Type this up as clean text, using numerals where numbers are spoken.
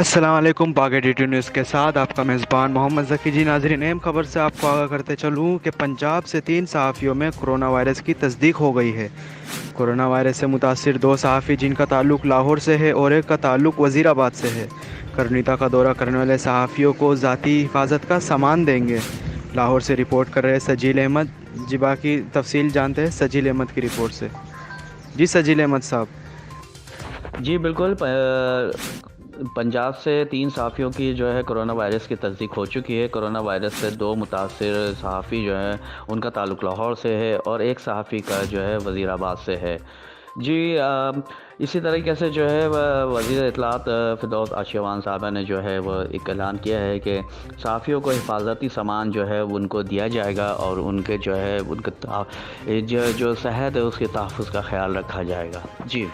السلام علیکم باغ additive news کے ساتھ آپ کا میزبان محمد ذکی جی۔ ناظرین، اہم خبر سے آپ کو آگاہ کرتے چلوں کہ پنجاب سے 3 صحافیوں میں کرونا وائرس کی تصدیق ہو گئی ہے۔ کرونا وائرس سے متاثر 2 صحافی جن کا تعلق لاہور سے ہے اور ایک کا تعلق وزیر آباد سے ہے، کرنیتا کا دورہ کرنے والے صحافیوں کو ذاتی حفاظت کا سامان دیں گے۔ لاہور سے رپورٹ کر رہے سجیل احمد جی، باقی تفصیل جانتے ہیں سجیل احمد کی رپورٹ سے۔ جی سجیل احمد صاحب۔ جی بالکل، پنجاب سے 3 صحافیوں کی جو ہے کرونا وائرس کی تصدیق ہو چکی ہے۔ کرونا وائرس سے 2 متاثر صحافی جو ہیں ان کا تعلق لاہور سے ہے اور ایک صحافی کا جو ہے وزیر آباد سے ہے۔ جی اسی طریقے سے جو ہے وزیر اطلاعات فردوس آشیوان صاحبہ نے جو ہے وہ ایک اعلان کیا ہے کہ صحافیوں کو حفاظتی سامان جو ہے ان کو دیا جائے گا اور ان کے جو ہے ان کا جو صحت ہے اس کے تحفظ کا خیال رکھا جائے گا۔ جی